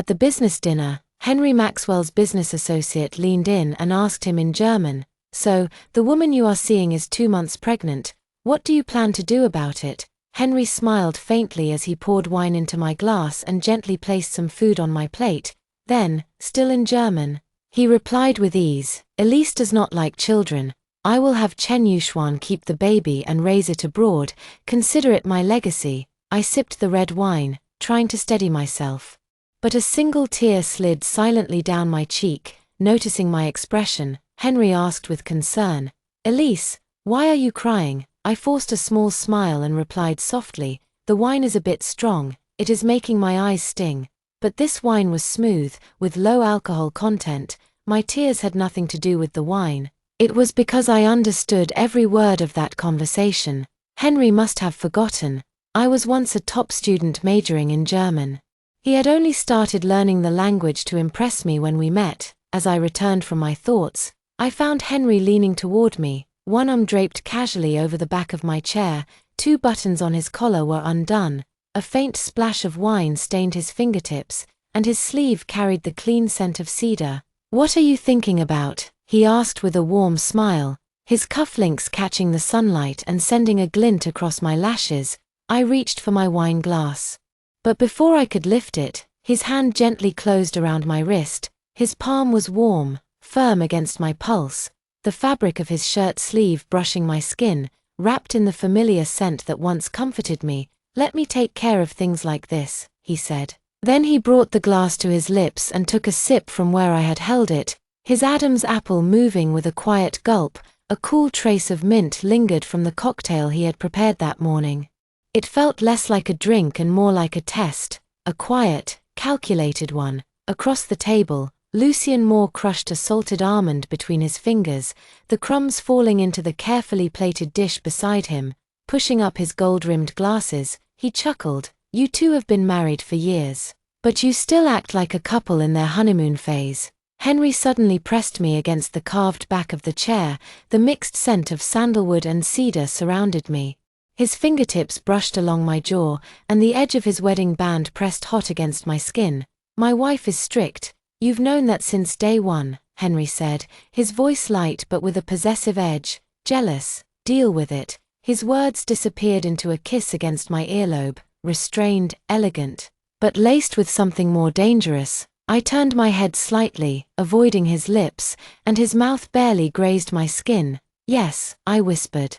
At the business dinner, Henry Maxwell's business associate leaned in and asked him in German, "So, the woman you are seeing is 2 months pregnant. What do you plan to do about it?" Henry smiled faintly as he poured wine into my glass and gently placed some food on my plate. Then, still in German, he replied with ease, "Elise does not like children. I will have Chen Yuxuan keep the baby and raise it abroad. Consider it my legacy." I sipped the red wine, trying to steady myself. But a single tear slid silently down my cheek. Noticing my expression, Henry asked with concern, "Elise, why are you crying?" I forced a small smile and replied softly, "The wine is a bit strong, it is making my eyes sting." But this wine was smooth, with low alcohol content. My tears had nothing to do with the wine. It was because I understood every word of that conversation. Henry must have forgotten. I was once a top student majoring in German. He had only started learning the language to impress me when we met. As I returned from my thoughts, I found Henry leaning toward me, one arm draped casually over the back of my chair. 2 buttons on his collar were undone. A faint splash of wine stained his fingertips, and his sleeve carried the clean scent of cedar. "What are you thinking about?" he asked with a warm smile, his cufflinks catching the sunlight and sending a glint across my lashes. I reached for my wine glass. But before I could lift it, his hand gently closed around my wrist. His palm was warm, firm against my pulse, the fabric of his shirt sleeve brushing my skin, wrapped in the familiar scent that once comforted me. "Let me take care of things like this," he said. Then he brought the glass to his lips and took a sip from where I had held it, his Adam's apple moving with a quiet gulp. A cool trace of mint lingered from the cocktail he had prepared that morning. It felt less like a drink and more like a test, a quiet, calculated one. Across the table, Lucien Moore crushed a salted almond between his fingers, the crumbs falling into the carefully plated dish beside him. Pushing up his gold-rimmed glasses, he chuckled, "You two have been married for years. But you still act like a couple in their honeymoon phase." Henry suddenly pressed me against the carved back of the chair. The mixed scent of sandalwood and cedar surrounded me. His fingertips brushed along my jaw, and the edge of his wedding band pressed hot against my skin. "My wife is strict. You've known that since day one," Henry said, his voice light but with a possessive edge. "Jealous. Deal with it." His words disappeared into a kiss against my earlobe, restrained, elegant, but laced with something more dangerous. I turned my head slightly, avoiding his lips, and his mouth barely grazed my skin. "Yes," I whispered.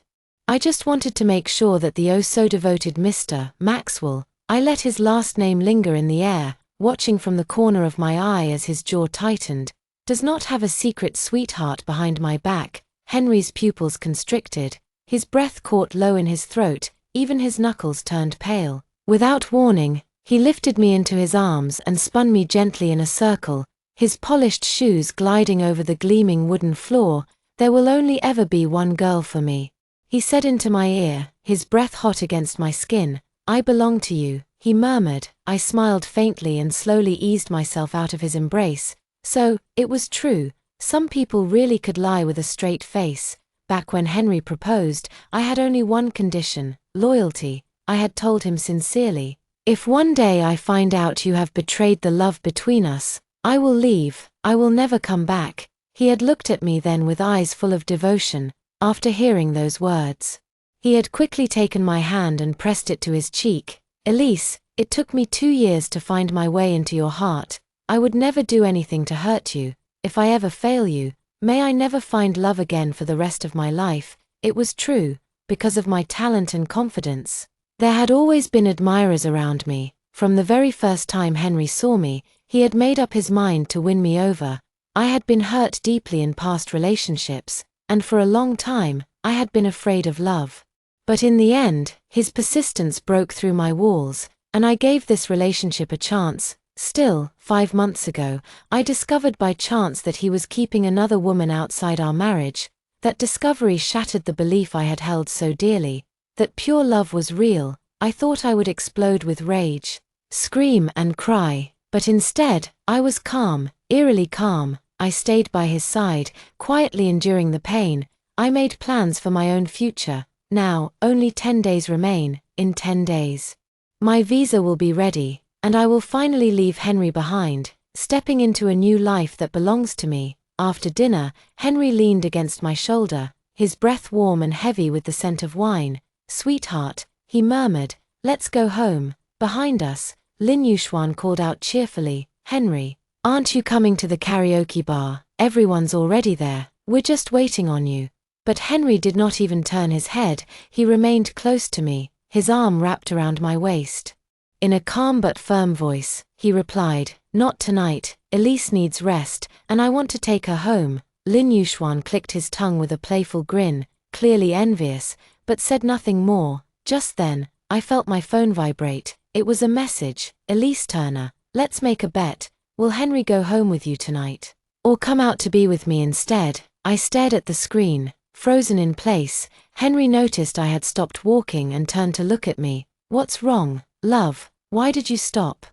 "I just wanted to make sure that the oh-so-devoted Mr. Maxwell," I let his last name linger in the air, watching from the corner of my eye as his jaw tightened, "does not have a secret sweetheart behind my back." Henry's pupils constricted, his breath caught low in his throat, even his knuckles turned pale. Without warning, he lifted me into his arms and spun me gently in a circle, his polished shoes gliding over the gleaming wooden floor. "There will only ever be one girl for me," he said into my ear, his breath hot against my skin. "I belong to you," he murmured. I smiled faintly and slowly eased myself out of his embrace. So, it was true. Some people really could lie with a straight face. Back when Henry proposed, I had only one condition: loyalty. I had told him sincerely, "If one day I find out you have betrayed the love between us, I will leave. I will never come back." He had looked at me then with eyes full of devotion. After hearing those words, he had quickly taken my hand and pressed it to his cheek. "Elise, it took me 2 years to find my way into your heart. I would never do anything to hurt you. If I ever fail you, may I never find love again for the rest of my life." It was true, because of my talent and confidence. There had always been admirers around me. From the very first time Henry saw me, he had made up his mind to win me over. I had been hurt deeply in past relationships, and for a long time, I had been afraid of love. But in the end, his persistence broke through my walls, and I gave this relationship a chance. Still, 5 months ago, I discovered by chance that he was keeping another woman outside our marriage. That discovery shattered the belief I had held so dearly, that pure love was real. I thought I would explode with rage, scream and cry, but instead, I was calm, eerily calm. I stayed by his side, quietly enduring the pain. I made plans for my own future. Now, only 10 days remain. In 10 days, my visa will be ready. And I will finally leave Henry behind, stepping into a new life that belongs to me. After dinner, Henry leaned against my shoulder, his breath warm and heavy with the scent of wine. Sweetheart, he murmured, let's go home. Behind us, Lin Yuxuan called out cheerfully, Henry, aren't you coming to the karaoke bar? Everyone's already there, we're just waiting on you. But Henry did not even turn his head, he remained close to me, his arm wrapped around my waist. In a calm but firm voice, he replied, not tonight, Elise needs rest, and I want to take her home. Lin Yuxuan clicked his tongue with a playful grin, clearly envious, but said nothing more. Just then, I felt my phone vibrate. It was a message. Elise Turner, let's make a bet. Will Henry go home with you tonight? Or come out to be with me instead? I stared at the screen, frozen in place. Henry noticed I had stopped walking and turned to look at me. What's wrong, love? Why did you stop?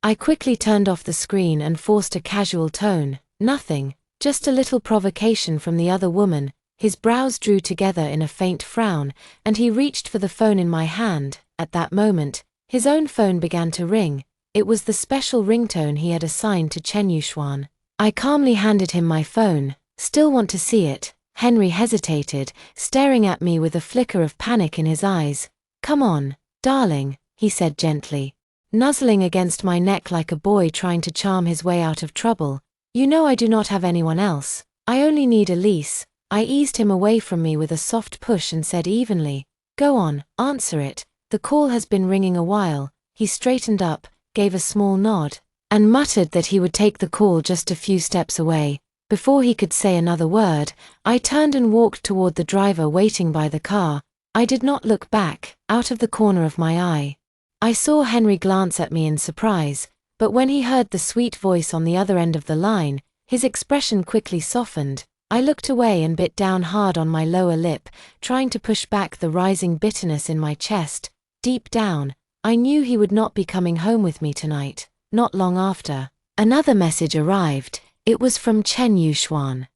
I quickly turned off the screen and forced a casual tone. Nothing, just a little provocation from the other woman. His brows drew together in a faint frown, and he reached for the phone in my hand. At that moment, his own phone began to ring. It was the special ringtone he had assigned to Chen Yuxuan. I calmly handed him my phone. Still want to see it? Henry hesitated, staring at me with a flicker of panic in his eyes. Come on, darling, he said gently, nuzzling against my neck like a boy trying to charm his way out of trouble. You know I do not have anyone else. I only need Elise. I eased him away from me with a soft push and said evenly, go on, answer it. The call has been ringing a while. He straightened up, gave a small nod, and muttered that he would take the call just a few steps away. Before he could say another word, I turned and walked toward the driver waiting by the car. I did not look back. Out of the corner of my eye, I saw Henry glance at me in surprise, but when he heard the sweet voice on the other end of the line, his expression quickly softened. I looked away and bit down hard on my lower lip, trying to push back the rising bitterness in my chest. Deep down, I knew he would not be coming home with me tonight. Not long after, another message arrived. It was from Chen Yuxuan.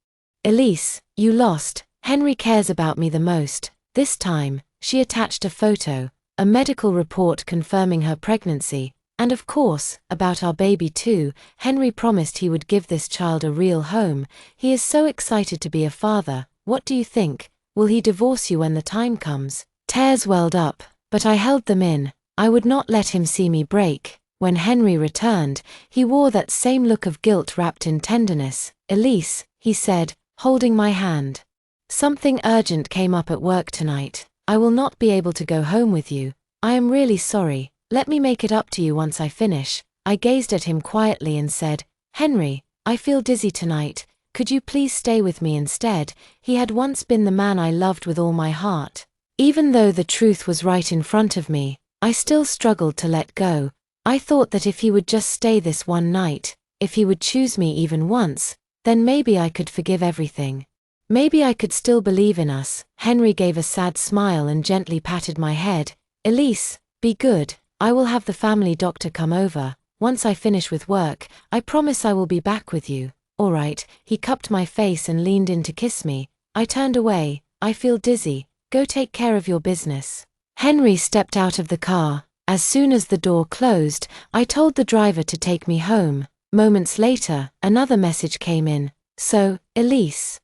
Elise, you lost. Henry cares about me the most. This time, she attached a photo, a medical report confirming her pregnancy, and of course, about our baby too. Henry promised he would give this child a real home. He is so excited to be a father. What do you think? Will he divorce you when the time comes? Tears welled up, but I held them in. I would not let him see me break. When Henry returned, he wore that same look of guilt wrapped in tenderness. Elise, he said, holding my hand. Something urgent came up at work tonight. I will not be able to go home with you. I am really sorry. Let me make it up to you once I finish. I gazed at him quietly and said, Henry, I feel dizzy tonight. Could you please stay with me instead? He had once been the man I loved with all my heart. Even though the truth was right in front of me, I still struggled to let go. I thought that if he would just stay this one night, if he would choose me even once, then maybe I could forgive everything. Maybe I could still believe in us. Henry gave a sad smile and gently patted my head. Elise, be good. I will have the family doctor come over. Once I finish with work, I promise I will be back with you. All right. He cupped my face and leaned in to kiss me. I turned away. I feel dizzy. Go take care of your business. Henry stepped out of the car. As soon as the door closed, I told the driver to take me home. Moments later, another message came in. So, Elise,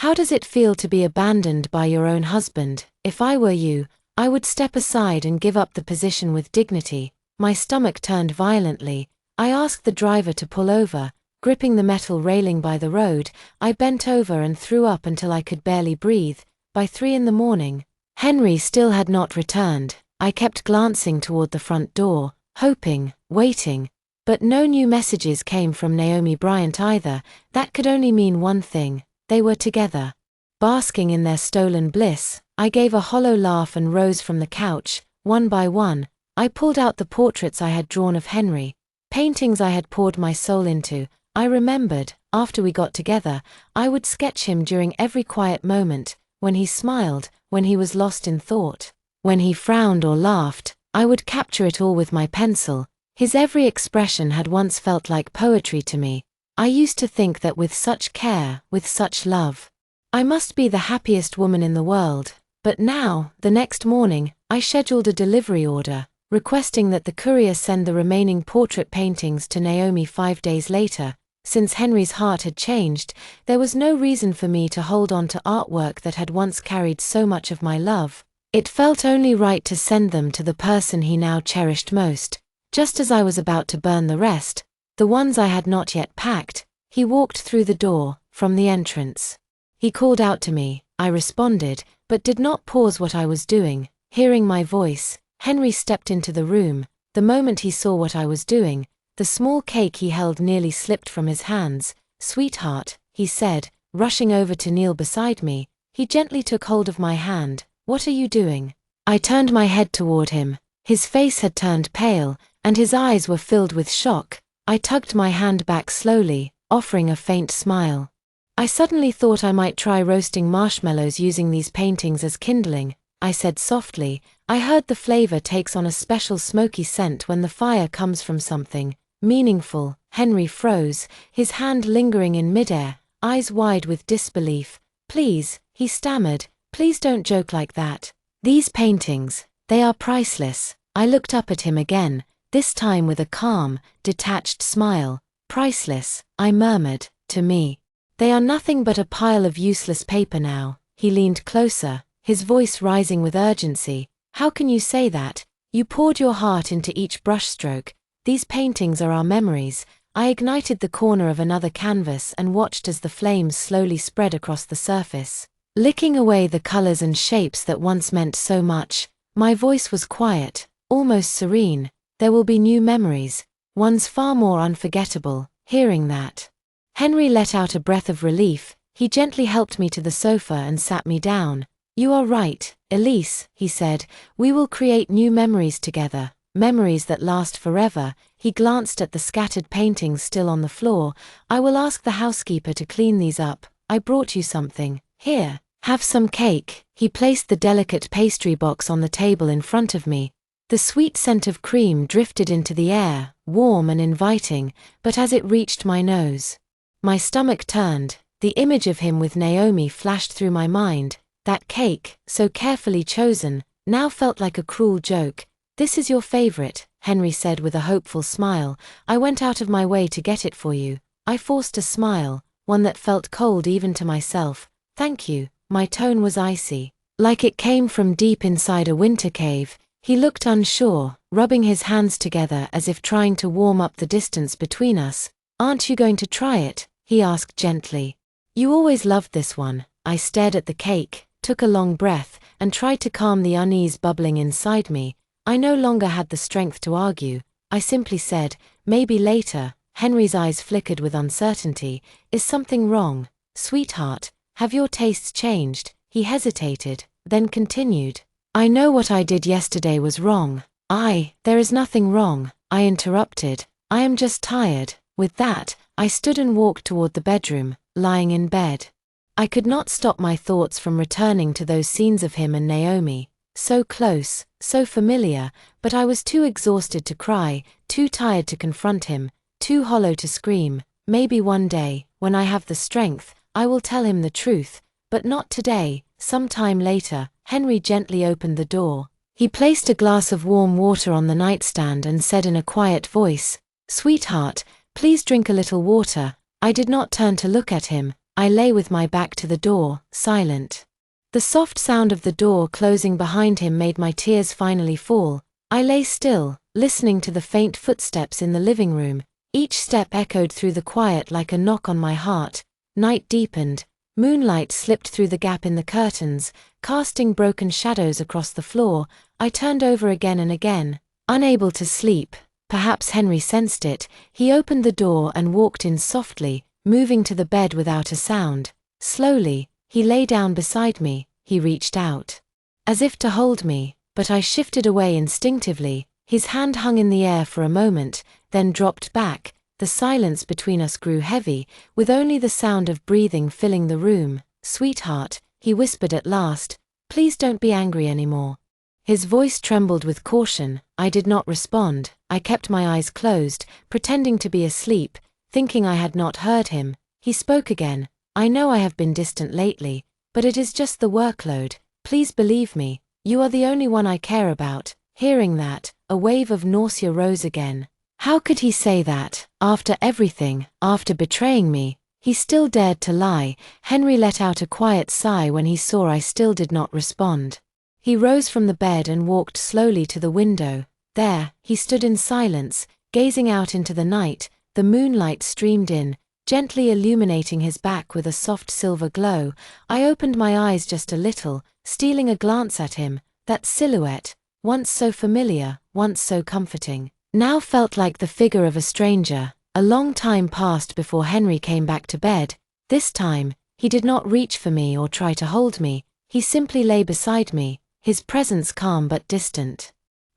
how does it feel to be abandoned by your own husband? If I were you, I would step aside and give up the position with dignity. My stomach turned violently. I asked the driver to pull over. Gripping the metal railing by the road, I bent over and threw up until I could barely breathe. By 3 a.m, Henry still had not returned. I kept glancing toward the front door, hoping, waiting. But no new messages came from Naomi Bryant either. That could only mean one thing. They were together. Basking in their stolen bliss, I gave a hollow laugh and rose from the couch. One by one, I pulled out the portraits I had drawn of Henry, paintings I had poured my soul into. I remembered, after we got together, I would sketch him during every quiet moment, when he smiled, when he was lost in thought, when he frowned or laughed. I would capture it all with my pencil. His every expression had once felt like poetry to me. I used to think that with such care, with such love, I must be the happiest woman in the world. But now, the next morning, I scheduled a delivery order. requesting that the courier send the remaining portrait paintings to Naomi 5 days later. Since Henry's heart had changed, there was no reason for me to hold on to artwork that had once carried so much of my love. It felt only right to send them to the person he now cherished most. Just as I was about to burn the rest, the ones I had not yet packed, he walked through the door, from the entrance. He called out to me. I responded, but did not pause what I was doing. Hearing my voice, Henry stepped into the room. The moment he saw what I was doing, the small cake he held nearly slipped from his hands. "Sweetheart," he said, rushing over to kneel beside me. He gently took hold of my hand. "What are you doing?" I turned my head toward him. His face had turned pale, and his eyes were filled with shock. I tugged my hand back slowly, offering a faint smile. "I suddenly thought I might try roasting marshmallows using these paintings as kindling," I said softly. "I heard the flavor takes on a special smoky scent when the fire comes from something meaningful." Henry froze, his hand lingering in midair, eyes wide with disbelief. "Please," he stammered, "please don't joke like that. These paintings, they are priceless." I looked up at him again, this time with a calm, detached smile. "Priceless," I murmured, "to me. They are nothing but a pile of useless paper now." He leaned closer, his voice rising with urgency. "How can you say that? You poured your heart into each brushstroke. These paintings are our memories." I ignited the corner of another canvas and watched as the flames slowly spread across the surface, licking away the colors and shapes that once meant so much. My voice was quiet, almost serene. "There will be new memories, ones far more unforgettable." Hearing that, Henry let out a breath of relief. He gently helped me to the sofa and sat me down. "You are right, Elise," he said. "We will create new memories together. Memories that last forever." He glanced at the scattered paintings still on the floor. "I will ask the housekeeper to clean these up. I brought you something. Here, have some cake." He placed the delicate pastry box on the table in front of me. The sweet scent of cream drifted into the air, warm and inviting, but as it reached my nose, my stomach turned. The image of him with Naomi flashed through my mind. That cake, so carefully chosen, now felt like a cruel joke. "This is your favorite," Henry said with a hopeful smile. "I went out of my way to get it for you." I forced a smile, one that felt cold even to myself. "Thank you." My tone was icy, like it came from deep inside a winter cave. He looked unsure, rubbing his hands together as if trying to warm up the distance between us. "Aren't you going to try it?" he asked gently. "You always loved this one." I stared at the cake, took a long breath, and tried to calm the unease bubbling inside me. I no longer had the strength to argue. I simply said, "Maybe later." Henry's eyes flickered with uncertainty. "Is something wrong, sweetheart? Have your tastes changed?" He hesitated, then continued. "I know what I did yesterday was wrong." There is nothing wrong," I interrupted. "I am just tired." With that, I stood and walked toward the bedroom, lying in bed. I could not stop my thoughts from returning to those scenes of him and Naomi. So close, so familiar, but I was too exhausted to cry, too tired to confront him, too hollow to scream. Maybe one day, when I have the strength, I will tell him the truth, but not today. Sometime later, Henry gently opened the door. He placed a glass of warm water on the nightstand and said in a quiet voice, "Sweetheart, please drink a little water." I did not turn to look at him. I lay with my back to the door, silent. The soft sound of the door closing behind him made my tears finally fall. I lay still, listening to the faint footsteps in the living room. Each step echoed through the quiet like a knock on my heart. Night deepened. Moonlight slipped through the gap in the curtains, casting broken shadows across the floor. I turned over again and again, unable to sleep. Perhaps Henry sensed it. He opened the door and walked in softly, moving to the bed without a sound. Slowly, he lay down beside me. He reached out, as if to hold me, but I shifted away instinctively. His hand hung in the air for a moment, then dropped back. The silence between us grew heavy, with only the sound of breathing filling the room. "Sweetheart," he whispered at last, "please don't be angry anymore." His voice trembled with caution. I did not respond. I kept my eyes closed, pretending to be asleep, thinking I had not heard him. He spoke again. "I know I have been distant lately, but it is just the workload. Please believe me, you are the only one I care about." Hearing that, a wave of nausea rose again. How could he say that? After everything, after betraying me, he still dared to lie. Henry let out a quiet sigh when he saw I still did not respond. He rose from the bed and walked slowly to the window. There, he stood in silence, gazing out into the night. The moonlight streamed in, gently illuminating his back with a soft silver glow. I opened my eyes just a little, stealing a glance at him. That silhouette, once so familiar, once so comforting, now felt like the figure of a stranger. A long time passed before Henry came back to bed. This time, he did not reach for me or try to hold me. He simply lay beside me, his presence calm but distant.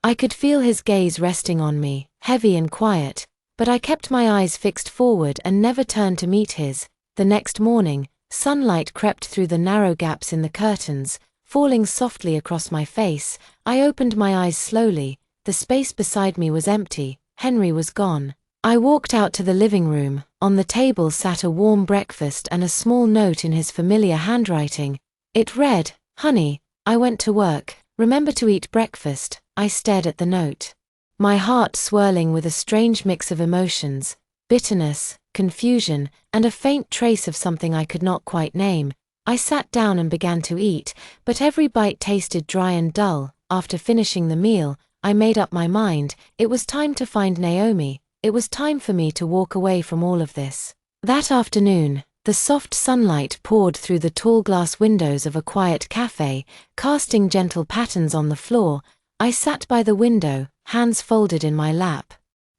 I could feel his gaze resting on me, heavy and quiet, but I kept my eyes fixed forward and never turned to meet his. The next morning, sunlight crept through the narrow gaps in the curtains, falling softly across my face. I opened my eyes slowly. The space beside me was empty. Henry was gone. I walked out to the living room. On the table sat a warm breakfast and a small note in his familiar handwriting. It read, "Honey, I went to work. Remember to eat breakfast." I stared at the note, my heart swirling with a strange mix of emotions, bitterness, confusion, and a faint trace of something I could not quite name. I sat down and began to eat, but every bite tasted dry and dull. After finishing the meal, I made up my mind. It was time to find Naomi. It was time for me to walk away from all of this. That afternoon, the soft sunlight poured through the tall glass windows of a quiet cafe, casting gentle patterns on the floor. I sat by the window, hands folded in my lap,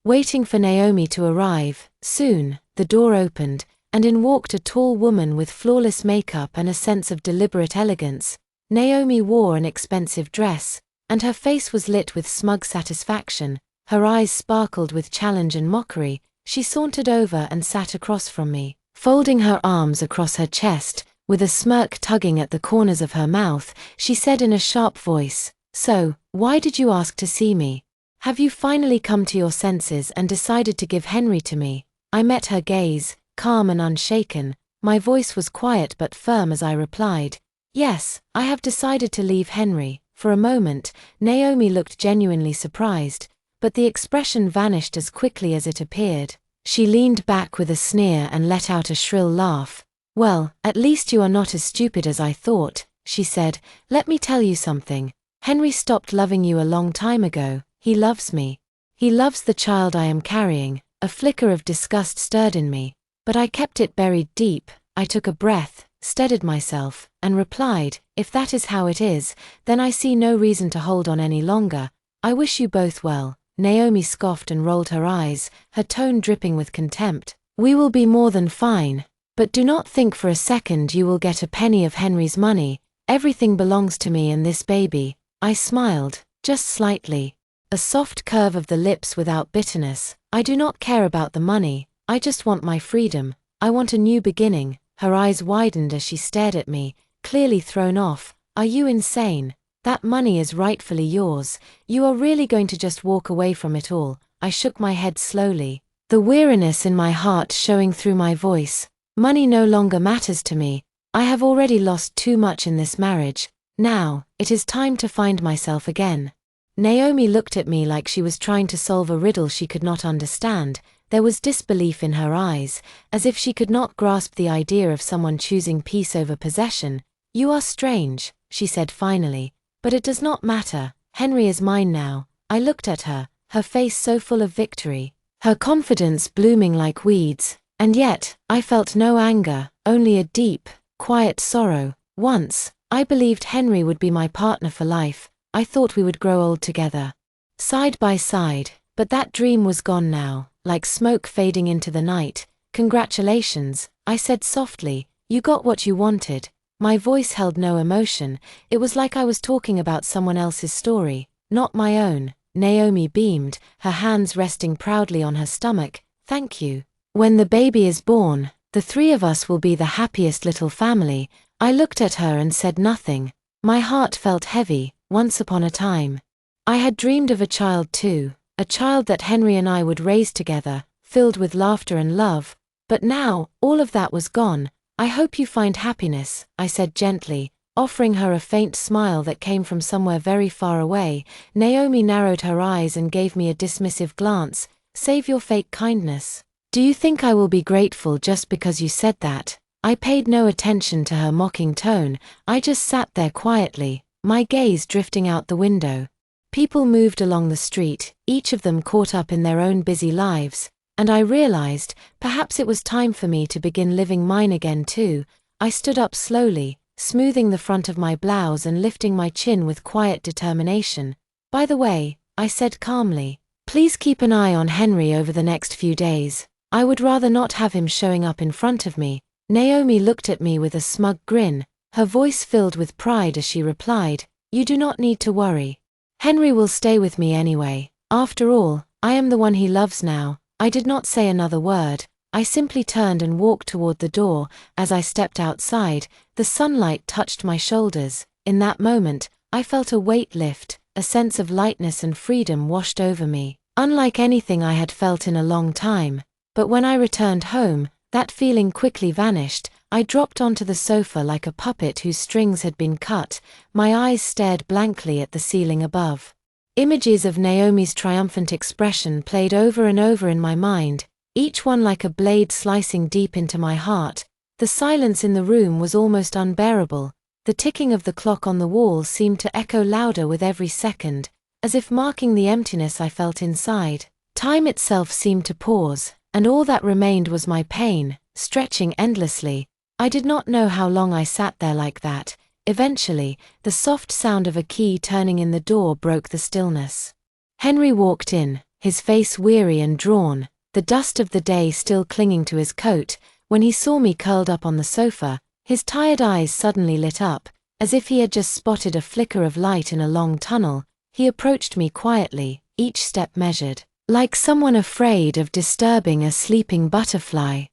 waiting for Naomi to arrive. Soon, the door opened, and in walked a tall woman with flawless makeup and a sense of deliberate elegance. Naomi wore an expensive dress, and her face was lit with smug satisfaction. Her eyes sparkled with challenge and mockery. She sauntered over and sat across from me, folding her arms across her chest, with a smirk tugging at the corners of her mouth. She said in a sharp voice, "So, why did you ask to see me? Have you finally come to your senses and decided to give Henry to me?" I met her gaze, calm and unshaken. My voice was quiet but firm as I replied, "Yes, I have decided to leave Henry." For a moment, Naomi looked genuinely surprised, but the expression vanished as quickly as it appeared. She leaned back with a sneer and let out a shrill laugh. "Well, at least you are not as stupid as I thought," she said. "Let me tell you something. Henry stopped loving you a long time ago. He loves me. He loves the child I am carrying." A flicker of disgust stirred in me, but I kept it buried deep. I took a breath, steadied myself, and replied, "If that is how it is, then I see no reason to hold on any longer. I wish you both well." Naomi scoffed and rolled her eyes, her tone dripping with contempt. "We will be more than fine. But do not think for a second you will get a penny of Henry's money. Everything belongs to me and this baby." I smiled, just slightly. A soft curve of the lips without bitterness. "I do not care about the money. I just want my freedom. I want a new beginning." Her eyes widened as she stared at me, clearly thrown off. "Are you insane? That money is rightfully yours. You are really going to just walk away from it all?" I shook my head slowly, the weariness in my heart showing through my voice. "Money no longer matters to me. I have already lost too much in this marriage. Now, it is time to find myself again." Naomi looked at me like she was trying to solve a riddle she could not understand. There was disbelief in her eyes, as if she could not grasp the idea of someone choosing peace over possession. "You are strange," she said finally, "but it does not matter. Henry is mine now." I looked at her, her face so full of victory, her confidence blooming like weeds, and yet, I felt no anger, only a deep, quiet sorrow. Once, I believed Henry would be my partner for life. I thought we would grow old together, side by side, but that dream was gone now, like smoke fading into the night. "Congratulations," I said softly, "you got what you wanted." My voice held no emotion. It was like I was talking about someone else's story, not my own. Naomi beamed, her hands resting proudly on her stomach. "Thank you. When the baby is born, the three of us will be the happiest little family." I looked at her and said nothing. My heart felt heavy. Once upon a time, I had dreamed of a child too, a child that Henry and I would raise together, filled with laughter and love. But now, all of that was gone. "I hope you find happiness," I said gently. Offering her a faint smile that came from somewhere very far away, Naomi narrowed her eyes and gave me a dismissive glance. Save your fake kindness. Do you think I will be grateful just because you said that? I paid no attention to her mocking tone. I just sat there quietly, my gaze drifting out the window. People moved along the street, each of them caught up in their own busy lives, and I realized, perhaps it was time for me to begin living mine again too. I stood up slowly, smoothing the front of my blouse and lifting my chin with quiet determination. By the way, I said calmly, please keep an eye on Henry over the next few days. I would rather not have him showing up in front of me. Naomi looked at me with a smug grin, her voice filled with pride as she replied, you do not need to worry. Henry will stay with me anyway. After all, I am the one he loves now. I did not say another word. I simply turned and walked toward the door. As I stepped outside, the sunlight touched my shoulders. In that moment, I felt a weight lift, a sense of lightness and freedom washed over me, unlike anything I had felt in a long time. But when I returned home, that feeling quickly vanished. I dropped onto the sofa like a puppet whose strings had been cut. My eyes stared blankly at the ceiling above. Images of Naomi's triumphant expression played over and over in my mind, each one like a blade slicing deep into my heart. The silence in the room was almost unbearable. The ticking of the clock on the wall seemed to echo louder with every second, as if marking the emptiness I felt inside. Time itself seemed to pause, and all that remained was my pain, stretching endlessly. I did not know how long I sat there like that. Eventually, the soft sound of a key turning in the door broke the stillness. Henry walked in, his face weary and drawn, the dust of the day still clinging to his coat. When he saw me curled up on the sofa, his tired eyes suddenly lit up, as if he had just spotted a flicker of light in a long tunnel. He approached me quietly, each step measured, like someone afraid of disturbing a sleeping butterfly.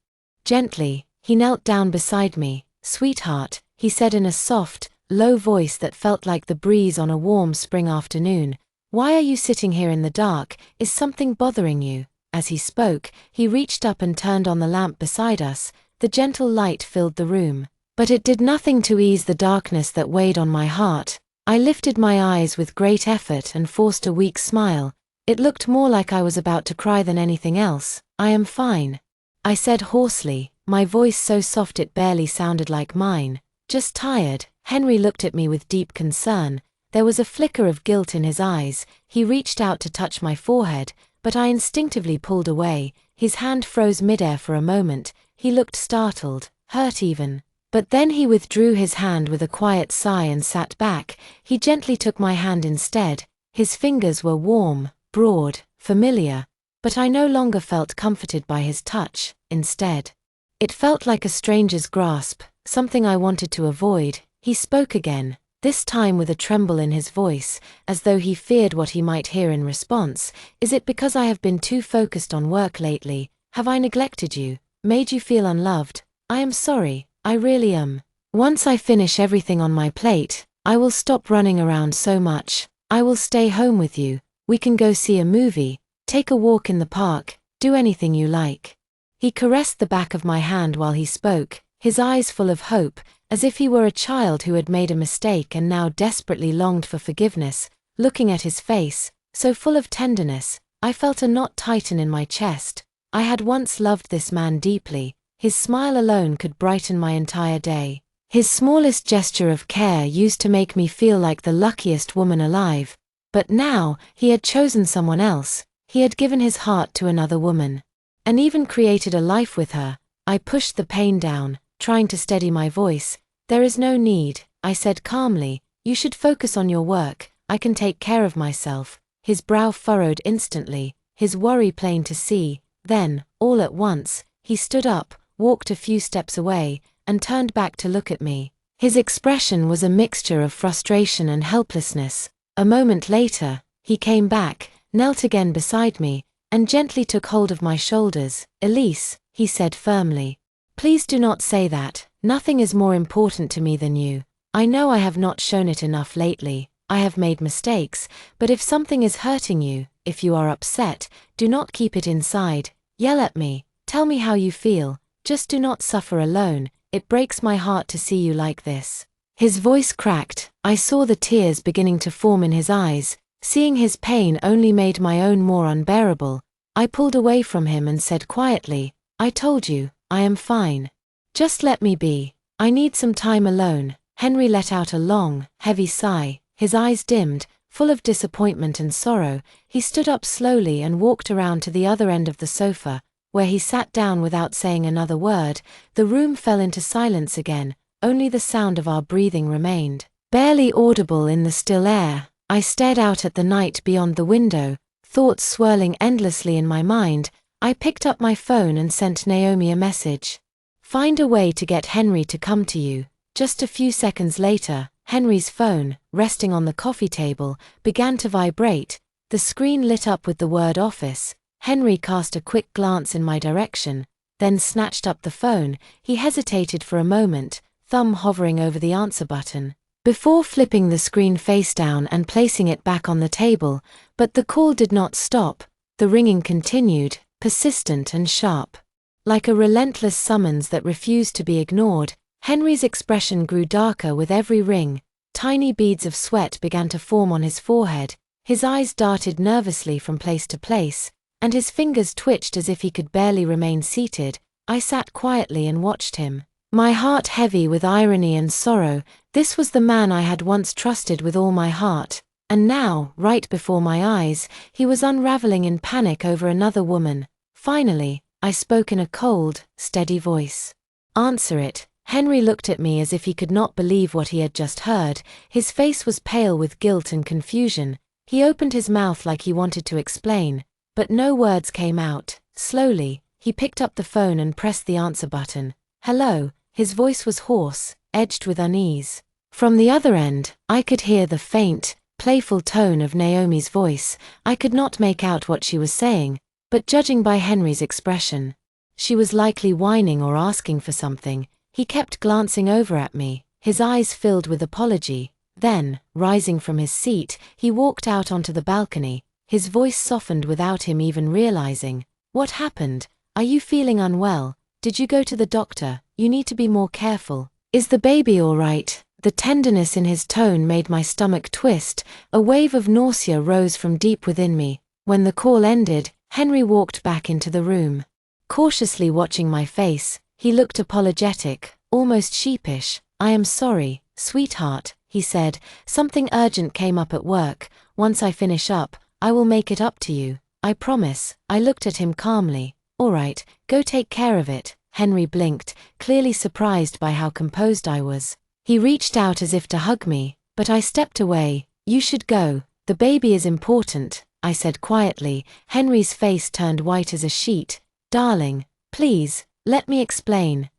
Gently, he knelt down beside me. Sweetheart, he said in a soft, low voice that felt like the breeze on a warm spring afternoon. Why are you sitting here in the dark? Is something bothering you? As he spoke, he reached up and turned on the lamp beside us. The gentle light filled the room, but it did nothing to ease the darkness that weighed on my heart. I lifted my eyes with great effort and forced a weak smile. It looked more like I was about to cry than anything else. I am fine, I said hoarsely, my voice so soft it barely sounded like mine. Just tired. Henry looked at me with deep concern. There was a flicker of guilt in his eyes. He reached out to touch my forehead, but I instinctively pulled away. His hand froze midair for a moment. He looked startled, hurt even. But then he withdrew his hand with a quiet sigh and sat back. He gently took my hand instead. His fingers were warm, broad, familiar, but I no longer felt comforted by his touch. Instead, it felt like a stranger's grasp, something I wanted to avoid. He spoke again, this time with a tremble in his voice, as though he feared what he might hear in response. Is it because I have been too focused on work lately? Have I neglected you, made you feel unloved? I am sorry, I really am. Once I finish everything on my plate, I will stop running around so much. I will stay home with you. We can go see a movie, take a walk in the park, do anything you like. He caressed the back of my hand while he spoke, his eyes full of hope, as if he were a child who had made a mistake and now desperately longed for forgiveness. Looking at his face, so full of tenderness, I felt a knot tighten in my chest. I had once loved this man deeply. His smile alone could brighten my entire day. His smallest gesture of care used to make me feel like the luckiest woman alive. But now, he had chosen someone else. He had given his heart to another woman, and even created a life with her. I pushed the pain down, trying to steady my voice. There is no need, I said calmly. You should focus on your work. I can take care of myself. His brow furrowed instantly, his worry plain to see. Then, all at once, he stood up, walked a few steps away, and turned back to look at me. His expression was a mixture of frustration and helplessness. A moment later, he came back, knelt again beside me, and gently took hold of my shoulders. Elise, he said firmly, please do not say that. Nothing is more important to me than you. I know I have not shown it enough lately. I have made mistakes, but if something is hurting you, if you are upset, do not keep it inside. Yell at me. Tell me how you feel. Just do not suffer alone. It breaks my heart to see you like this. His voice cracked. I saw the tears beginning to form in his eyes. Seeing his pain only made my own more unbearable. I pulled away from him and said quietly, "I told you, I am fine. Just let me be. I need some time alone." Henry let out a long, heavy sigh. His eyes dimmed, full of disappointment and sorrow. He stood up slowly and walked around to the other end of the sofa, where he sat down without saying another word. The room fell into silence again. Only the sound of our breathing remained, barely audible in the still air. I stared out at the night beyond the window, thoughts swirling endlessly in my mind. I picked up my phone and sent Naomi a message. "Find a way to get Henry to come to you." Just a few seconds later, Henry's phone, resting on the coffee table, began to vibrate. The screen lit up with the word "office." Henry cast a quick glance in my direction, then snatched up the phone. He hesitated for a moment, thumb hovering over the answer button, before flipping the screen face down and placing it back on the table. But the call did not stop. The ringing continued, persistent and sharp, like a relentless summons that refused to be ignored. Henry's expression grew darker with every ring. Tiny beads of sweat began to form on his forehead. His eyes darted nervously from place to place, and his fingers twitched as if he could barely remain seated. I sat quietly and watched him, my heart heavy with irony and sorrow. This was the man I had once trusted with all my heart, and now, right before my eyes, he was unraveling in panic over another woman. Finally, I spoke in a cold, steady voice. "Answer it." Henry looked at me as if he could not believe what he had just heard. His face was pale with guilt and confusion. He opened his mouth like he wanted to explain, but no words came out. Slowly, he picked up the phone and pressed the answer button. "Hello." His voice was hoarse, edged with unease. From the other end, I could hear the faint, playful tone of Naomi's voice. I could not make out what she was saying, but judging by Henry's expression, she was likely whining or asking for something. He kept glancing over at me, his eyes filled with apology. Then, rising from his seat, he walked out onto the balcony. His voice softened without him even realizing. "What happened? Are you feeling unwell? Did you go to the doctor? You need to be more careful. Is the baby all right?" The tenderness in his tone made my stomach twist. A wave of nausea rose from deep within me. When the call ended, Henry walked back into the room. Cautiously watching my face, he looked apologetic, almost sheepish. "I am sorry, sweetheart," he said. "Something urgent came up at work. Once I finish up, I will make it up to you. I promise." I looked at him calmly. "All right, go take care of it." Henry blinked, clearly surprised by how composed I was. He reached out as if to hug me, but I stepped away. "You should go. The baby is important," I said quietly. Henry's face turned white as a sheet. "Darling, please, let me explain.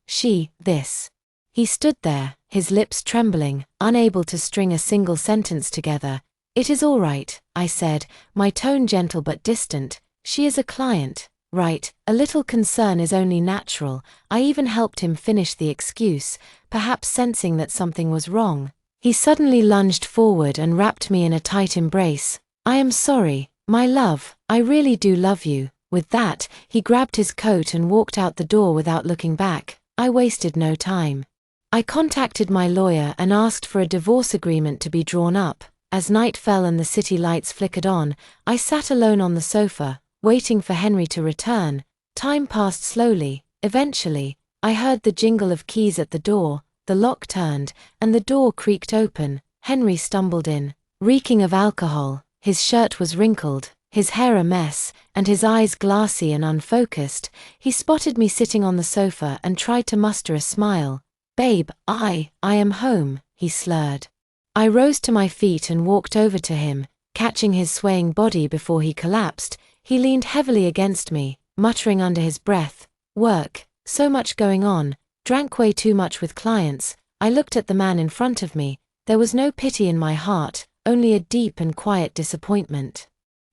This." He stood there, his lips trembling, unable to string a single sentence together. "It is all right," I said, my tone gentle but distant. "She is a client, right? A little concern is only natural." I even helped him finish the excuse, perhaps sensing that something was wrong. He suddenly lunged forward and wrapped me in a tight embrace. "I am sorry, my love. I really do love you." With that, he grabbed his coat and walked out the door without looking back. I wasted no time. I contacted my lawyer and asked for a divorce agreement to be drawn up. As night fell and the city lights flickered on, I sat alone on the sofa, waiting for Henry to return. Time passed slowly. Eventually, I heard the jingle of keys at the door, the lock turned, and the door creaked open. Henry stumbled in, reeking of alcohol. His shirt was wrinkled, his hair a mess, and his eyes glassy and unfocused. He spotted me sitting on the sofa and tried to muster a smile. "Babe, I am home," he slurred. I rose to my feet and walked over to him, catching his swaying body before he collapsed. He leaned heavily against me, muttering under his breath, "Work, so much going on, drank way too much with clients." I looked at the man in front of me. There was no pity in my heart, only a deep and quiet disappointment.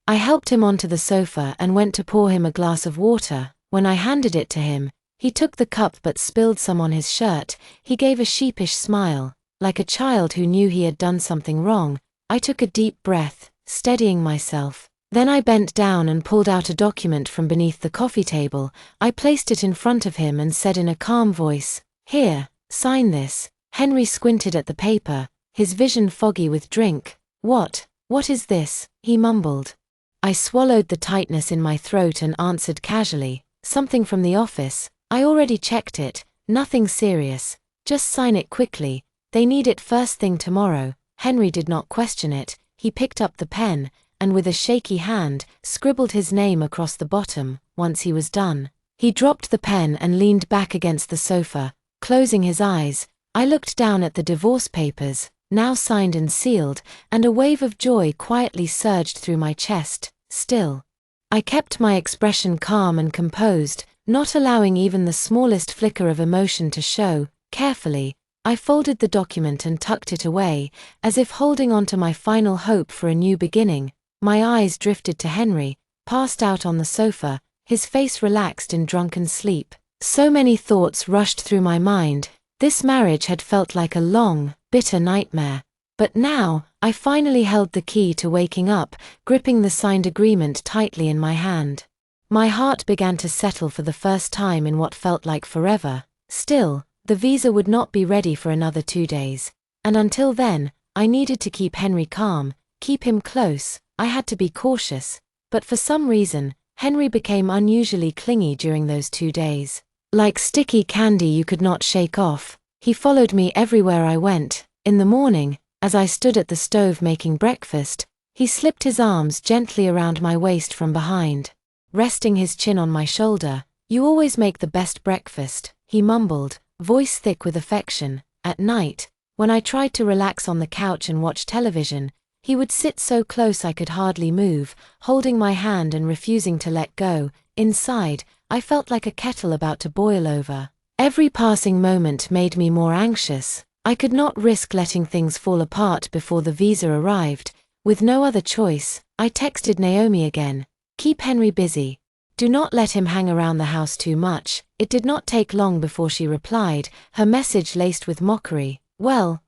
I helped him onto the sofa and went to pour him a glass of water. When I handed it to him, he took the cup but spilled some on his shirt. He gave a sheepish smile, like a child who knew he had done something wrong. I took a deep breath, steadying myself. Then I bent down and pulled out a document from beneath the coffee table. I placed it in front of him and said in a calm voice, "Here, sign this." Henry squinted at the paper, his vision foggy with drink. What is this? He mumbled. I swallowed the tightness in my throat and answered casually, something from the office. I already checked it, nothing serious. Just sign it quickly, they need it first thing tomorrow. Henry did not question it, he picked up the pen, and with a shaky hand, scribbled his name across the bottom. Once he was done, he dropped the pen and leaned back against the sofa, closing his eyes. I looked down at the divorce papers, now signed and sealed, and a wave of joy quietly surged through my chest. Still, I kept my expression calm and composed, not allowing even the smallest flicker of emotion to show. Carefully, I folded the document and tucked it away, as if holding on to my final hope for a new beginning. My eyes drifted to Henry, passed out on the sofa, his face relaxed in drunken sleep. So many thoughts rushed through my mind. This marriage had felt like a long, bitter nightmare. But now, I finally held the key to waking up, gripping the signed agreement tightly in my hand. My heart began to settle for the first time in what felt like forever. Still, the visa would not be ready for another 2 days. And until then, I needed to keep Henry calm, keep him close. I had to be cautious. But for some reason, Henry became unusually clingy during those 2 days. Like sticky candy you could not shake off, he followed me everywhere I went. In the morning, as I stood at the stove making breakfast, he slipped his arms gently around my waist from behind. Resting his chin on my shoulder, "You always make the best breakfast," he mumbled, voice thick with affection. At night, when I tried to relax on the couch and watch television, he would sit so close I could hardly move, holding my hand and refusing to let go. Inside, I felt like a kettle about to boil over. Every passing moment made me more anxious. I could not risk letting things fall apart before the visa arrived. With no other choice, I texted Naomi again. "Keep Henry busy. Do not let him hang around the house too much." It did not take long before she replied, her message laced with mockery. Well,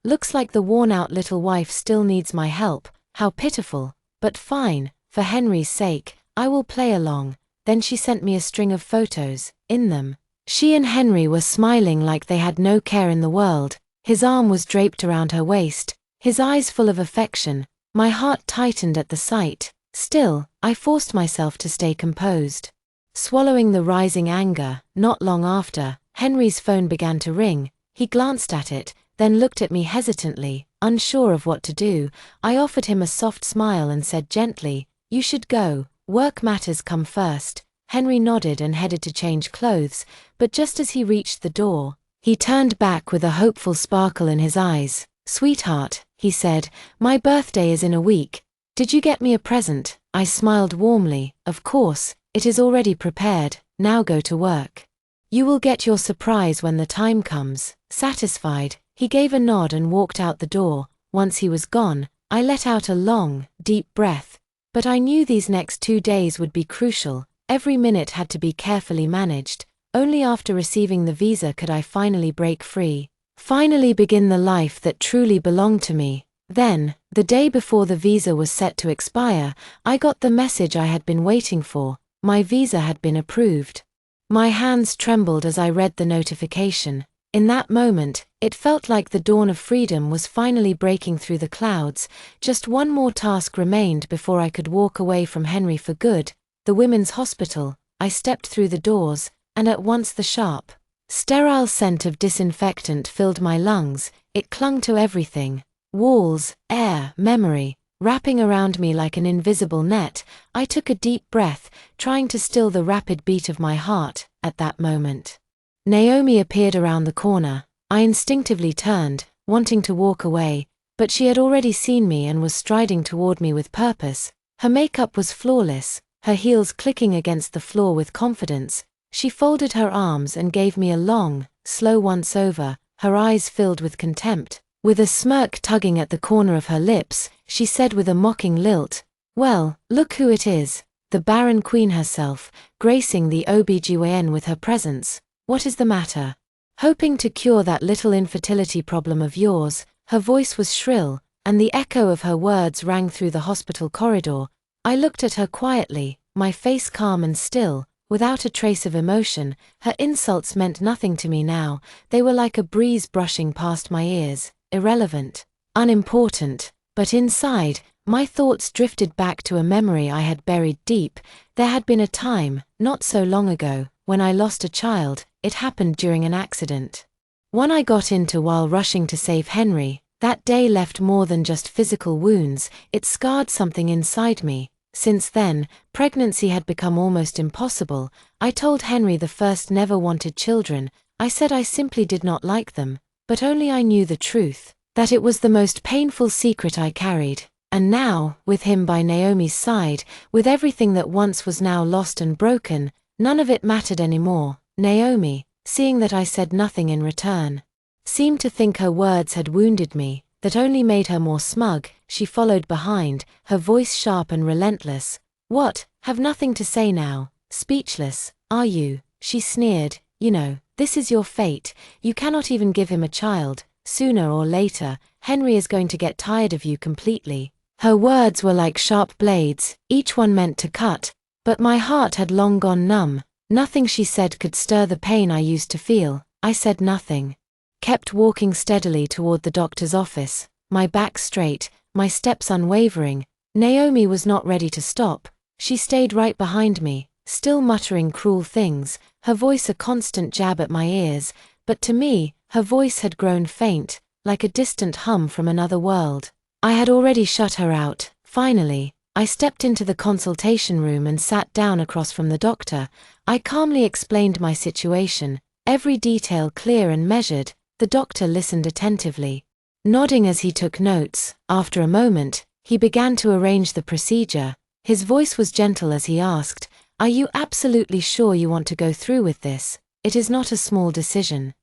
looks like the worn-out little wife still needs my help. How pitiful. But fine, for Henry's sake, I will play along." Then she sent me a string of photos. In them, she and Henry were smiling like they had no care in the world. His arm was draped around her waist, his eyes full of affection. My heart tightened at the sight. Still, I forced myself to stay composed. Swallowing the rising anger, not long after, Henry's phone began to ring. He glanced at it, then looked at me hesitantly, unsure of what to do. I offered him a soft smile and said gently, "You should go. Work matters come first." Henry nodded and headed to change clothes, but just as he reached the door, he turned back with a hopeful sparkle in his eyes. "Sweetheart," he said, "my birthday is in a week. Did you get me a present?" I smiled warmly. "Of course, it is already prepared. Now go to work. You will get your surprise when the time comes." Satisfied, he gave a nod and walked out the door. Once he was gone, I let out a long, deep breath. But I knew these next 2 days would be crucial. Every minute had to be carefully managed. Only after receiving the visa could I finally break free. Finally begin the life that truly belonged to me. Then, the day before the visa was set to expire, I got the message I had been waiting for. My visa had been approved. My hands trembled as I read the notification. In that moment, it felt like the dawn of freedom was finally breaking through the clouds. Just one more task remained before I could walk away from Henry for good. The women's hospital. I stepped through the doors, and at once the sharp, sterile scent of disinfectant filled my lungs. It clung to everything. Walls, air, memory, wrapping around me like an invisible net. I took a deep breath, trying to still the rapid beat of my heart. At that moment, Naomi appeared around the corner. I instinctively turned, wanting to walk away, but she had already seen me and was striding toward me with purpose. Her makeup was flawless, her heels clicking against the floor with confidence. She folded her arms and gave me a long, slow once-over, her eyes filled with contempt. With a smirk tugging at the corner of her lips, she said with a mocking lilt, "Well, look who it is, the Barren Queen herself, gracing the OBGYN with her presence. What is the matter? Hoping to cure that little infertility problem of yours?" Her voice was shrill, and the echo of her words rang through the hospital corridor. I looked at her quietly, my face calm and still. without a trace of emotion. Her insults meant nothing to me now. They were like a breeze brushing past my ears, irrelevant, unimportant. But inside, my thoughts drifted back to a memory I had buried deep. There had been a time, not so long ago, when I lost a child. It happened during an accident. One I got into while rushing to save Henry. That day left more than just physical wounds, it scarred something inside me. Since then, pregnancy had become almost impossible. I told Henry the first never wanted children. I said I simply did not like them, but only I knew the truth, that it was the most painful secret I carried. And now, with him by Naomi's side, with everything that once was now lost and broken, none of it mattered anymore. Naomi, seeing that I said nothing in return, seemed to think her words had wounded me, that only made her more smug. She followed behind, her voice sharp and relentless. "What, have nothing to say now? Speechless, are you?" she sneered. "You know, this is your fate. You cannot even give him a child. Sooner or later, Henry is going to get tired of you completely." Her words were like sharp blades, each one meant to cut, but my heart had long gone numb. Nothing she said could stir the pain I used to feel. I said nothing. Kept walking steadily toward the doctor's office, my back straight, my steps unwavering. Naomi was not ready to stop. She stayed right behind me, still muttering cruel things, her voice a constant jab at my ears, but to me, her voice had grown faint, like a distant hum from another world. I had already shut her out. Finally, I stepped into the consultation room and sat down across from the doctor. I calmly explained my situation, every detail clear and measured. The doctor listened attentively, nodding as he took notes. After a moment, he began to arrange the procedure. His voice was gentle as he asked, "Are you absolutely sure you want to go through with this? It is not a small decision."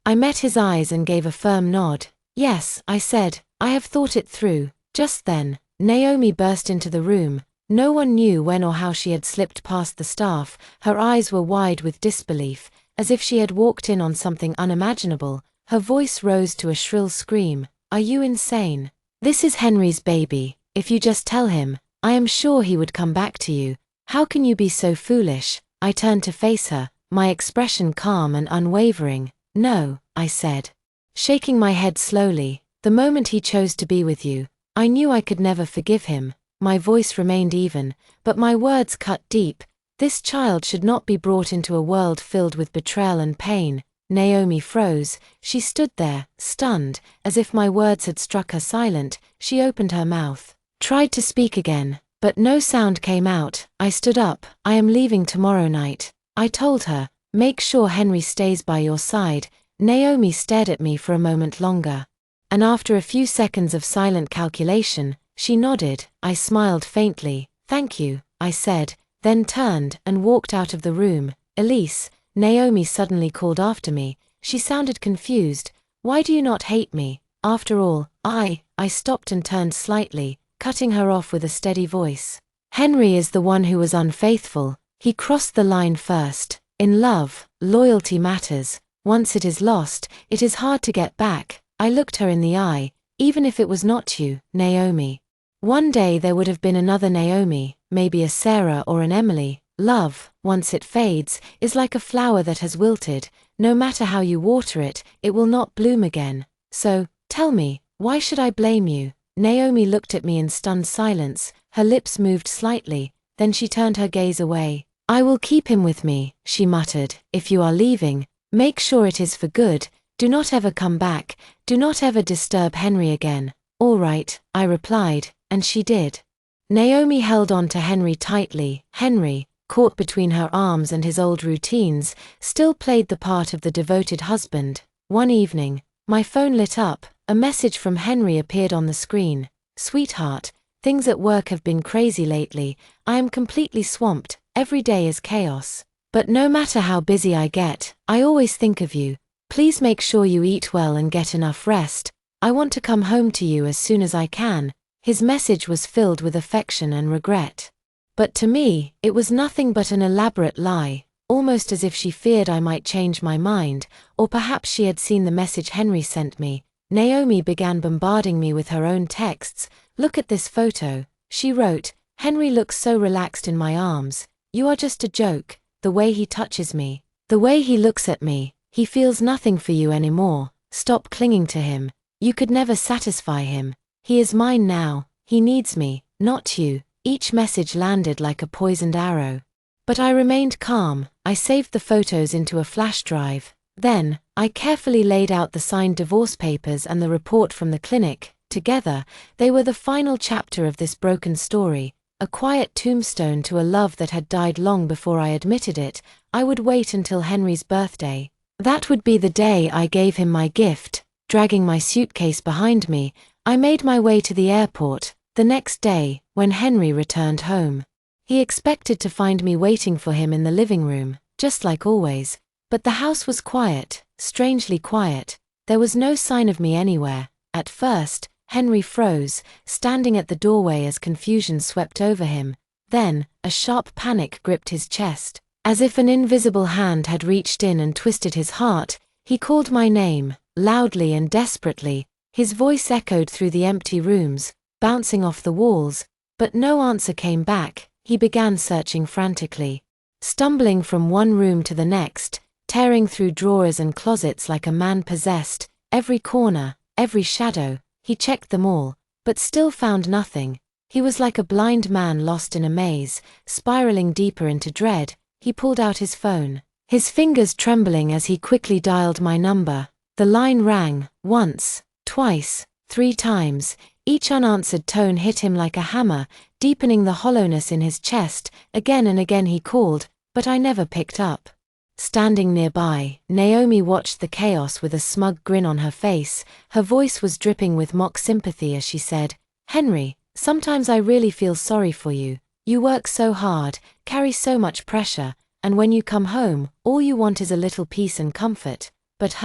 I met his eyes and gave a firm nod. "Yes," I said, "I have thought it through." Just then, Naomi burst into the room. No one knew when or how she had slipped past the staff. Her eyes were wide with disbelief, as if she had walked in on something unimaginable. Her voice rose to a shrill scream. "Are you insane? This is Henry's baby. If you just tell him, I am sure he would come back to you. How can you be so foolish?" I turned to face her, my expression calm and unwavering. "No," I said, shaking my head slowly. "The moment he chose to be with you, I knew I could never forgive him." My voice remained even, but my words cut deep. This child should not be brought into a world filled with betrayal and pain. Naomi froze. She stood there, stunned, as if my words had struck her silent. She opened her mouth, tried to speak again, but no sound came out. I stood up. "I am leaving tomorrow night," I told her. "Make sure Henry stays by your side." Naomi stared at me for a moment longer, and after a few seconds of silent calculation, she nodded. I smiled faintly. "Thank you," I said, then turned and walked out of the room. "Elise," Naomi suddenly called after me. She sounded confused. "Why do you not hate me? After all, I stopped and turned slightly, cutting her off with a steady voice. "Henry is the one who was unfaithful. He crossed the line first. In love, loyalty matters. Once it is lost, it is hard to get back." I looked her in the eye. "Even if it was not you, Naomi. One day there would have been another Naomi, maybe a Sarah or an Emily. Love, once it fades, is like a flower that has wilted. No matter how you water it, it will not bloom again. So, tell me, why should I blame you?" Naomi looked at me in stunned silence. Her lips moved slightly, then she turned her gaze away. "I will keep him with me," she muttered. "If you are leaving, make sure it is for good. Do not ever come back. Do not ever disturb Henry again." "All right," I replied, and she did. Naomi held on to Henry tightly. Henry, caught between her arms and his old routines, still played the part of the devoted husband. One evening, my phone lit up. A message from Henry appeared on the screen. "Sweetheart, things at work have been crazy lately. I am completely swamped. Every day is chaos. But no matter how busy I get, I always think of you. Please make sure you eat well and get enough rest. I want to come home to you as soon as I can." His message was filled with affection and regret. But to me, it was nothing but an elaborate lie, almost as if she feared I might change my mind, or perhaps she had seen the message Henry sent me. Naomi began bombarding me with her own texts. "Look at this photo," she wrote. "Henry looks so relaxed in my arms. You are just a joke. the way he touches me, the way he looks at me. He feels nothing for you anymore. Stop clinging to him. You could never satisfy him. He is mine now. He needs me, not you." Each message landed like a poisoned arrow. But I remained calm. I saved the photos into a flash drive. Then, I carefully laid out the signed divorce papers and the report from the clinic. Together, they were the final chapter of this broken story, a quiet tombstone to a love that had died long before I admitted it. I would wait until Henry's birthday. That would be the day I gave him my gift. Dragging my suitcase behind me, I made my way to the airport. The next day, when Henry returned home, he expected to find me waiting for him in the living room, just like always. But the house was quiet, strangely quiet. There was no sign of me anywhere. At first, Henry froze, standing at the doorway as confusion swept over him. Then, a sharp panic gripped his chest. As if an invisible hand had reached in and twisted his heart, he called my name, loudly and desperately. His voice echoed through the empty rooms, bouncing off the walls, but no answer came back. He began searching frantically, stumbling from one room to the next, tearing through drawers and closets like a man possessed. Every corner, every shadow, he checked them all, but still found nothing. He was like a blind man lost in a maze, spiraling deeper into dread. He pulled out his phone, his fingers trembling as he quickly dialed my number. The line rang, once, twice, 3 times. Each unanswered tone hit him like a hammer, deepening the hollowness in his chest. Again and again he called, but I never picked up. Standing nearby, Naomi watched the chaos with a smug grin on her face. Her voice was dripping with mock sympathy as she said, "Henry, sometimes I really feel sorry for you. You work so hard, carry so much pressure, and when you come home, all you want is a little peace and comfort. But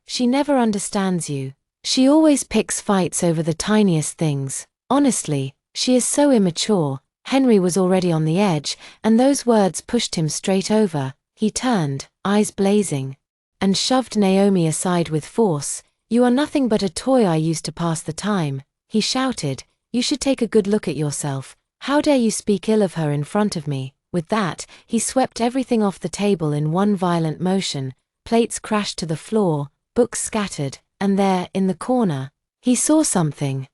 she never understands you. She always picks fights over the tiniest things. Honestly, she is so immature." Henry was already on the edge, and those words pushed him straight over. He turned, eyes blazing, and shoved Naomi aside with force. "You are nothing but a toy I used to pass the time," he shouted. "You should take a good look at yourself. How dare you speak ill of her in front of me?" With that, he swept everything off the table in one violent motion. Plates crashed to the floor, books scattered, and there, in the corner, he saw something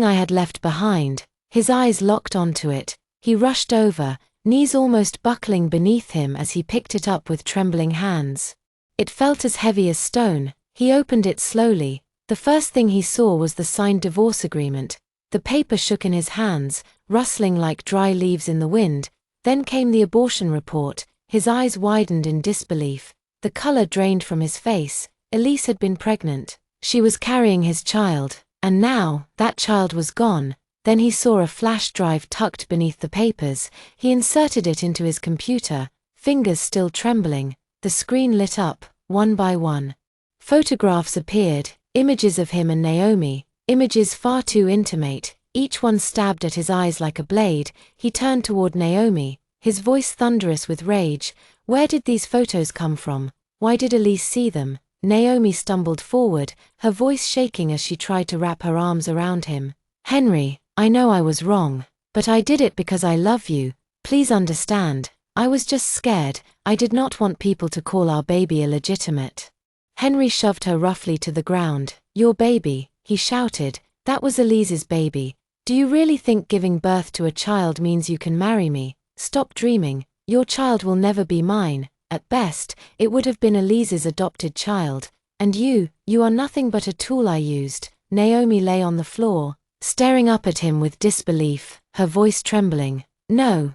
I had left behind. His eyes locked onto it. He rushed over, knees almost buckling beneath him as he picked it up with trembling hands. It felt as heavy as stone. He opened it slowly. The first thing he saw was the signed divorce agreement. The paper shook in his hands, rustling like dry leaves in the wind. Then came the abortion report. His eyes widened in disbelief. The color drained from his face. Elise had been pregnant. She was carrying his child, and now, that child was gone. Then he saw a flash drive tucked beneath the papers. He inserted it into his computer, fingers still trembling. The screen lit up, one by one. Photographs appeared, images of him and Naomi, images far too intimate, each one stabbed at his eyes like a blade. He turned toward Naomi, his voice thunderous with rage. "Where did these photos come from? Why did Elise see them?" Naomi stumbled forward, her voice shaking as she tried to wrap her arms around him. "Henry, I know I was wrong, but I did it because I love you. Please understand. I was just scared. I did not want people to call our baby illegitimate." Henry shoved her roughly to the ground. "Your baby," he shouted. "That was Elise's baby. Do you really think giving birth to a child means you can marry me? Stop dreaming. Your child will never be mine. At best, it would have been Elise's adopted child. And you are nothing but a tool I used." Naomi lay on the floor, staring up at him with disbelief, her voice trembling. No,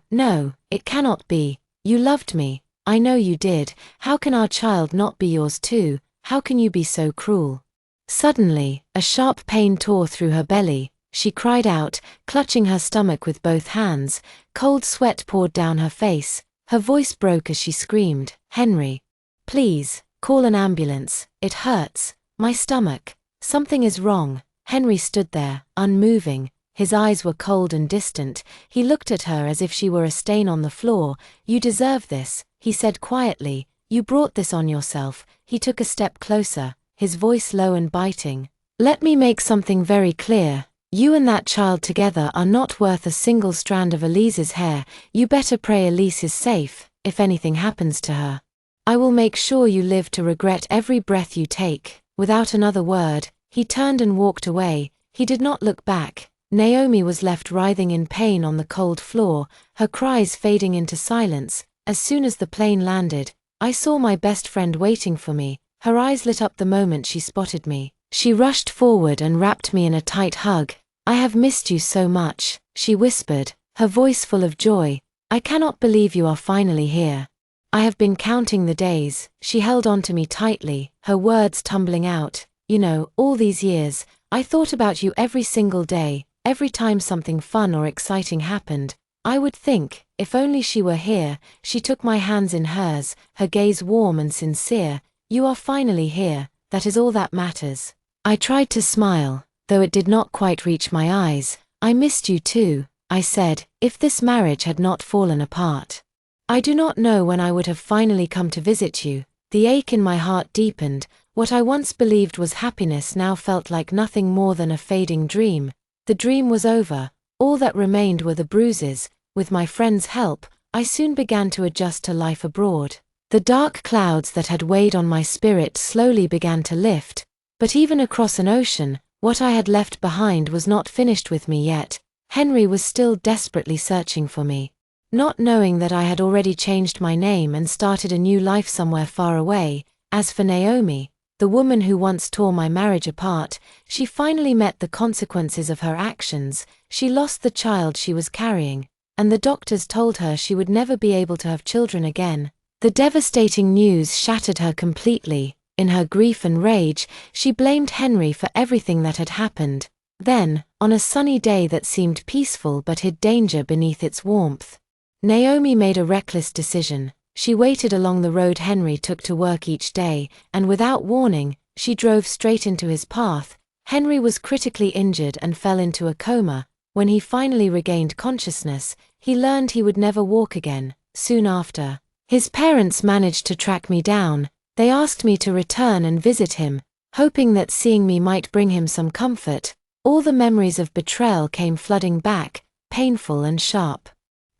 it cannot be. You loved me. I know you did. How can our child not be yours too? How can you be so cruel?" Suddenly, a sharp pain tore through her belly. She cried out, clutching her stomach with both hands. Cold sweat poured down her face. Her voice broke as she screamed, "Henry, please, call an ambulance. It hurts. My stomach. Something is wrong." Henry stood there, unmoving. His eyes were cold and distant. He looked at her as if she were a stain on the floor. "You deserve this," he said quietly. "You brought this on yourself." He took a step closer, his voice low and biting. "Let me make something very clear. You and that child together are not worth a single strand of Elise's hair. You better pray Elise is safe." if anything happens to her. I will make sure you live to regret every breath you take." Without another word, he turned and walked away. He did not look back. Naomi was left writhing in pain on the cold floor, her cries fading into silence. As soon as the plane landed, I saw my best friend waiting for me. Her eyes lit up the moment she spotted me. She rushed forward and wrapped me in a tight hug. "I have missed you so much," she whispered, her voice full of joy. "I cannot believe you are finally here. I have been counting the days." She held on to me tightly, her words tumbling out. "You know, all these years, I thought about you every single day. Every time something fun or exciting happened, I would think, if only she were here." She took my hands in hers, her gaze warm and sincere. "You are finally here, that is all that matters." I tried to smile, though it did not quite reach my eyes. "I missed you too," I said. "If this marriage had not fallen apart, I do not know when I would have finally come to visit you." The ache in my heart deepened. What I once believed was happiness now felt like nothing more than a fading dream. The dream was over. All that remained were the bruises. With my friend's help, I soon began to adjust to life abroad. The dark clouds that had weighed on my spirit slowly began to lift. But even across an ocean, what I had left behind was not finished with me yet. Henry was still desperately searching for me. Not knowing that I had already changed my name and started a new life somewhere far away. As for Naomi, the woman who once tore my marriage apart, she finally met the consequences of her actions. She lost the child she was carrying, and the doctors told her she would never be able to have children again. The devastating news shattered her completely. In her grief and rage, she blamed Henry for everything that had happened. Then, on a sunny day that seemed peaceful but hid danger beneath its warmth, Naomi made a reckless decision. She waited along the road Henry took to work each day, and without warning, she drove straight into his path. Henry was critically injured and fell into a coma. When he finally regained consciousness, he learned he would never walk again. Soon after, his parents managed to track me down. They asked me to return and visit him, hoping that seeing me might bring him some comfort. All the memories of betrayal came flooding back, painful and sharp.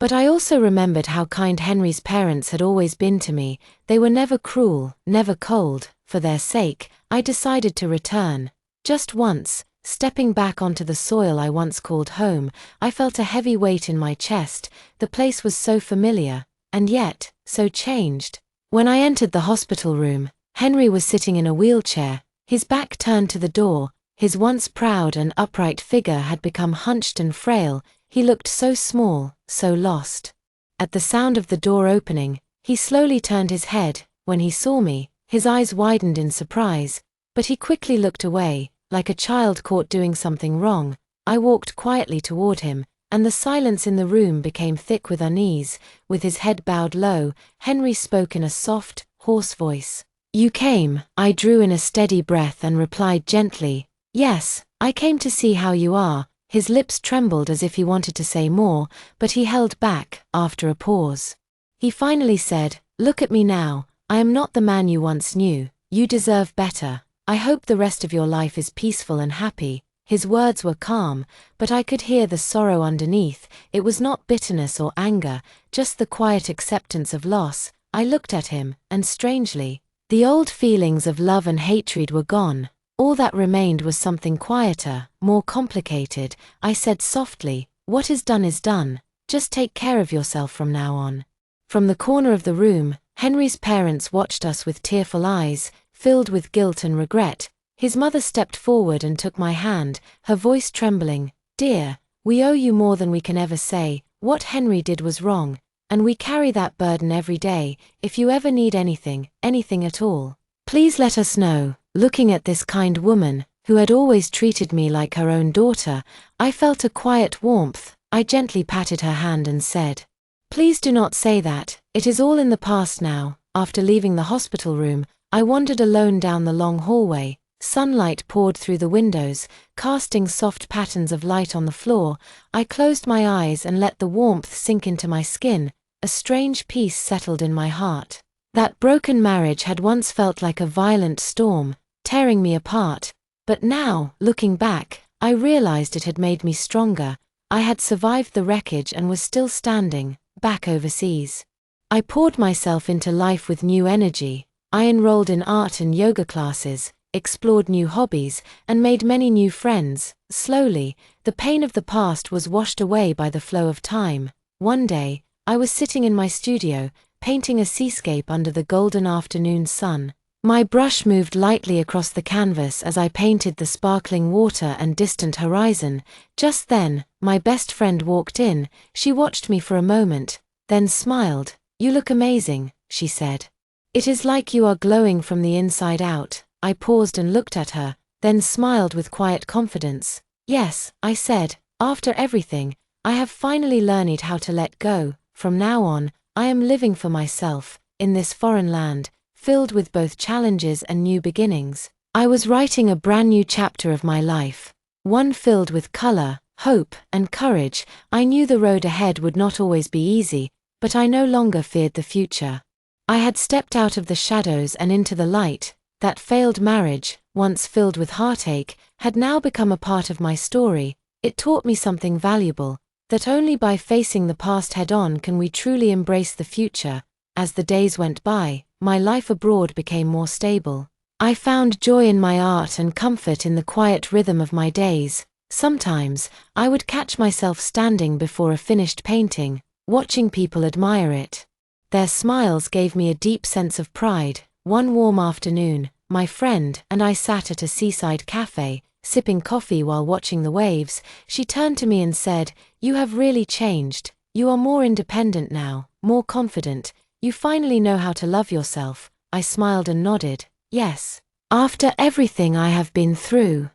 But I also remembered how kind Henry's parents had always been to me. They were never cruel, never cold. For their sake, I decided to return. Just once, stepping back onto the soil I once called home, I felt a heavy weight in my chest. The place was so familiar, and yet, so changed. When I entered the hospital room, Henry was sitting in a wheelchair, his back turned to the door. His once proud and upright figure had become hunched and frail. He looked so small, so lost. At the sound of the door opening, he slowly turned his head. When he saw me, his eyes widened in surprise, but he quickly looked away, like a child caught doing something wrong. I walked quietly toward him, and the silence in the room became thick with unease. With his head bowed low, Henry spoke in a soft, hoarse voice. "You came." I drew in a steady breath and replied gently, "Yes, I came to see how you are." His lips trembled as if he wanted to say more, but he held back. After a pause, he finally said, "Look at me now. I am not the man you once knew. You deserve better. I hope the rest of your life is peaceful and happy." His words were calm, but I could hear the sorrow underneath. It was not bitterness or anger, just the quiet acceptance of loss. I looked at him, and strangely, the old feelings of love and hatred were gone. All that remained was something quieter, more complicated. I said softly, "What is done. Just take care of yourself from now on." From the corner of the room, Henry's parents watched us with tearful eyes, filled with guilt and regret. His mother stepped forward and took my hand, her voice trembling. "Dear, we owe you more than we can ever say. What Henry did was wrong, and we carry that burden every day. If you ever need anything at all, please let us know." Looking at this kind woman, who had always treated me like her own daughter, I felt a quiet warmth. I gently patted her hand and said, "Please do not say that. It is all in the past now." After leaving the hospital room, I wandered alone down the long hallway. Sunlight poured through the windows, casting soft patterns of light on the floor. I closed my eyes and let the warmth sink into my skin. A strange peace settled in my heart. That broken marriage had once felt like a violent storm, tearing me apart, but now, looking back, I realized it had made me stronger. I had survived the wreckage and was still standing, back overseas. I poured myself into life with new energy. I enrolled in art and yoga classes, explored new hobbies, and made many new friends. Slowly, the pain of the past was washed away by the flow of time. One day, I was sitting in my studio, painting a seascape under the golden afternoon sun. My brush moved lightly across the canvas as I painted the sparkling water and distant horizon. Just then, my best friend walked in. She watched me for a moment, then smiled. "You look amazing," she said. "It is like you are glowing from the inside out." I paused and looked at her, then smiled with quiet confidence. "Yes," I said, "after everything, I have finally learned how to let go. From now on, I am living for myself, in this foreign land, filled with both challenges and new beginnings." I was writing a brand new chapter of my life, one filled with color, hope, and courage. I knew the road ahead would not always be easy, but I no longer feared the future. I had stepped out of the shadows and into the light. That failed marriage, once filled with heartache, had now become a part of my story. It taught me something valuable, that only by facing the past head-on can we truly embrace the future. As the days went by, my life abroad became more stable. I found joy in my art and comfort in the quiet rhythm of my days. Sometimes, I would catch myself standing before a finished painting, watching people admire it. Their smiles gave me a deep sense of pride. One warm afternoon, my friend and I sat at a seaside cafe, sipping coffee while watching the waves. She turned to me and said, "You have really changed. You are more independent now, more confident. You finally know how to love yourself." I smiled and nodded. Yes. After everything I have been through,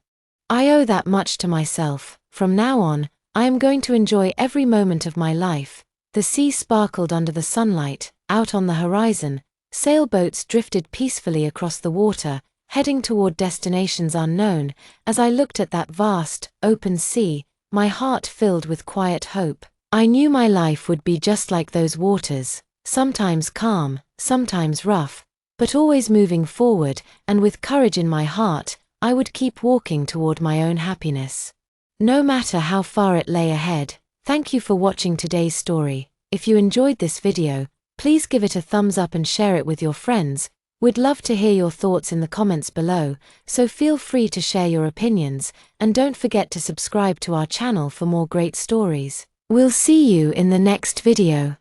I owe that much to myself. From now on, I am going to enjoy every moment of my life. The sea sparkled under the sunlight. Out on the horizon, sailboats drifted peacefully across the water, heading toward destinations unknown. As I looked at that vast, open sea, my heart filled with quiet hope. I knew my life would be just like those waters, sometimes calm, sometimes rough, but always moving forward, and with courage in my heart, I would keep walking toward my own happiness. No matter how far it lay ahead. Thank you for watching today's story. If you enjoyed this video, please give it a thumbs up and share it with your friends. We'd love to hear your thoughts in the comments below, so feel free to share your opinions, and don't forget to subscribe to our channel for more great stories. We'll see you in the next video.